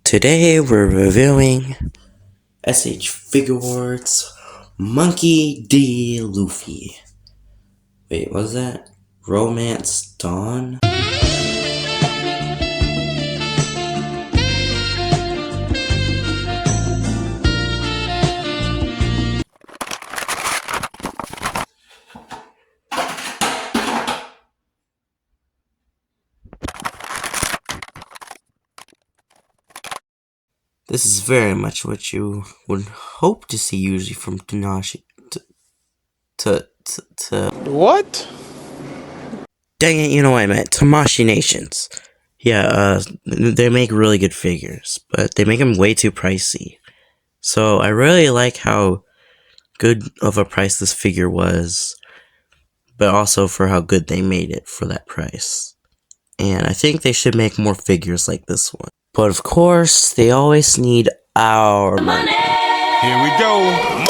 Today we're reviewing FIGUARTS Monkey D. Luffy. Wait, what was that? Romance Dawn? This is very much what you would hope to see usually from Tanashi. What? Dang it, you know what I meant. Tamashii Nations. Yeah, they make really good figures, but they make them way too pricey. So I really like how good of a price this figure was, but also for how good they made it for that price. And I think they should make more figures like this one. But of course, they always need our money. Here we go.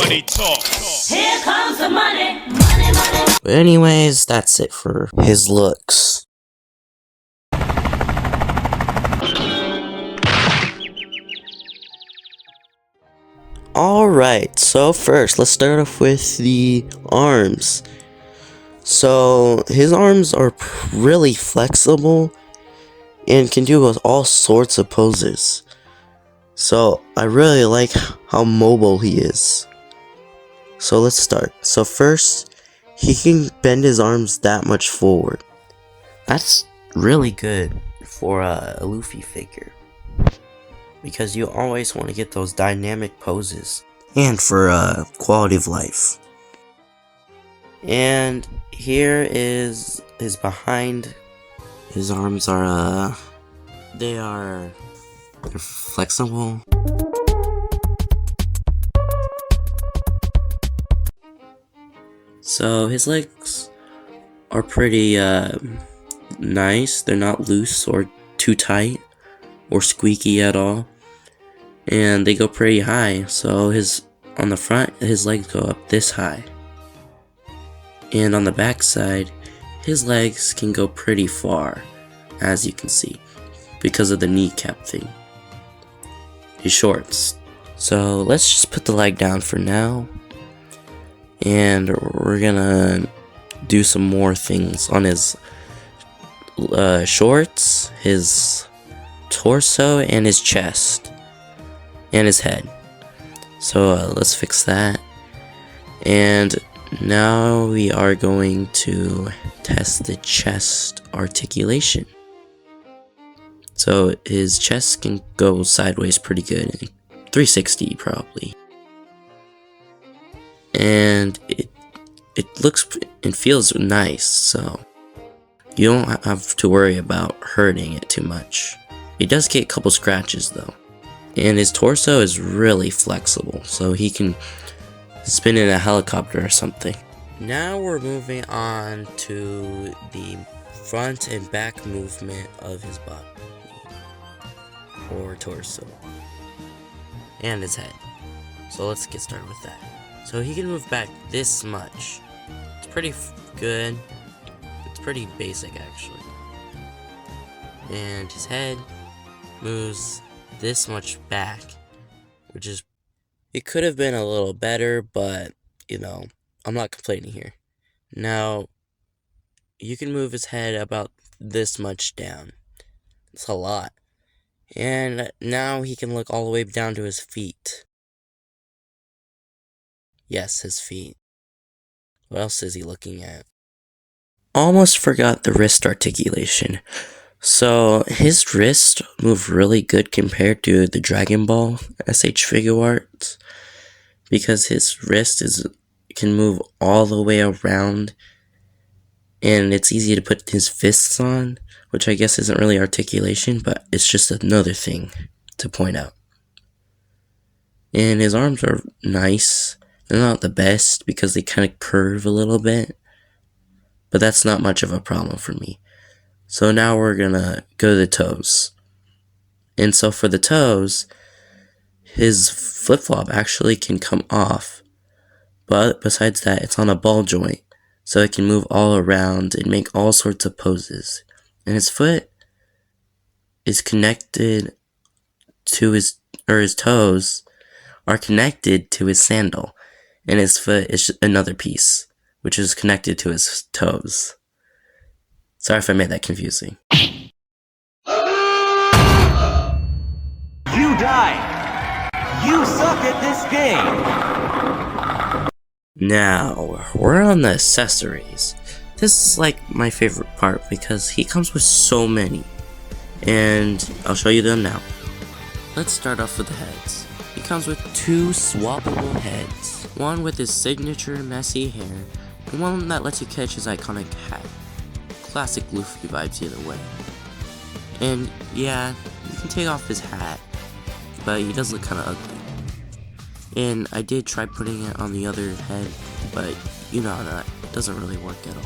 Money talk. Here comes the money. Money, money. But anyways, that's it for his looks. Alright, so first, let's start off with the arms. So, his arms are really flexible and can do all sorts of poses. So, I really like how mobile he is. So, let's start. So, first, he can bend his arms that much forward. That's really good for a Luffy figure, because you always want to get those dynamic poses, and for quality of life. And here is his behind. His arms are they're flexible. So his legs are pretty nice. They're not loose or too tight or squeaky at all, and they go pretty high. So on the front, his legs go up this high, and on the back side, his legs can go pretty far, as you can see, because of the kneecap thing. His shorts. So let's just put the leg down for now, and we're gonna do some more things on his shorts, his torso, and his chest, and his head. So let's fix that. And now we are going to test the chest articulation. So his chest can go sideways pretty good, 360 probably. And it looks and feels nice, so you don't have to worry about hurting it too much. It does get a couple scratches though. And his torso is really flexible, so he can spin in a helicopter or something. Now we're moving on to the front and back movement of his body or torso and his head. So let's get started with that. So he can move back this much. It's pretty good. It's pretty basic actually. And his head moves this much back, which is, it could have been a little better, but you know, I'm not complaining here. Now you can move his head about this much down. It's a lot. And now he can look all the way down to his feet. Yes, his feet. What else is he looking at? Almost forgot the wrist articulation. So his wrist move really good compared to the Dragon Ball FIGUARTS, because his wrist can move all the way around, and it's easy to put his fists on, which I guess isn't really articulation, but it's just another thing to point out. And his arms are nice. They're not the best because they kind of curve a little bit, but that's not much of a problem for me. So now we're gonna go to the toes. And so for the toes, his flip-flop actually can come off, but besides that, it's on a ball joint, so it can move all around and make all sorts of poses. And his foot is connected to his toes are connected to his sandal, and his foot is another piece, which is connected to his toes. Sorry if I made that confusing. You died! You suck at this game! Now, we're on the accessories. This is like my favorite part because he comes with so many, and I'll show you them now. Let's start off with the heads. He comes with 2 swappable heads, one with his signature messy hair, and one that lets you catch his iconic hat. Classic Luffy vibes either way. And yeah, you can take off his hat, but he does look kinda ugly. And I did try putting it on the other head, but you know that doesn't really work at all.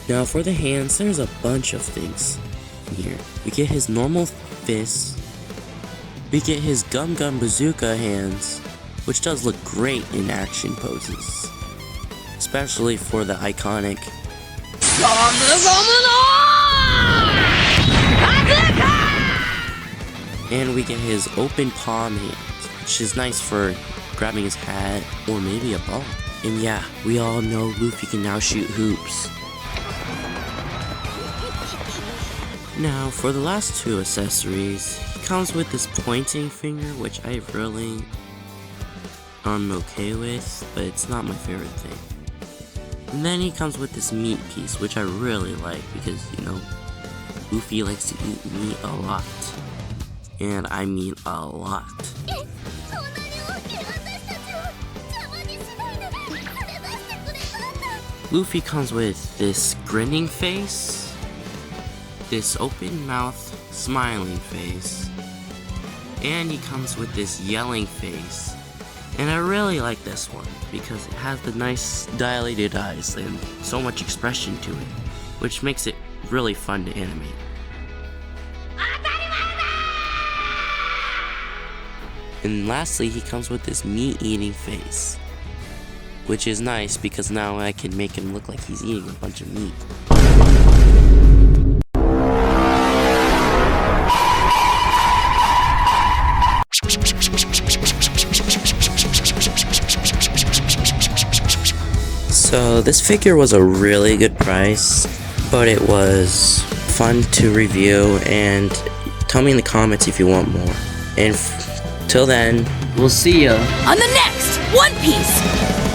Now for the hands, there's a bunch of things here. We get his normal fists. We get his Gum Gum Bazooka hands, which does look great in action poses. Especially for the iconic and we get his open palm hands, which is nice for grabbing his hat or maybe a ball. And yeah, we all know Luffy can now shoot hoops. Now, for the last 2 accessories, he comes with this pointing finger, which I really am okay with, but it's not my favorite thing. And then he comes with this meat piece, which I really like because, you know, Luffy likes to eat meat a lot. And I mean a lot. Luffy comes with this grinning face, this open mouth smiling face, and he comes with this yelling face. And I really like this one because it has the nice dilated eyes and so much expression to it, which makes it really fun to animate. And lastly, he comes with this meat eating face, which is nice because now I can make him look like he's eating a bunch of meat. So this figure was a really good price, but it was fun to review, and tell me in the comments if you want more. And till then, We'll see ya on the next One Piece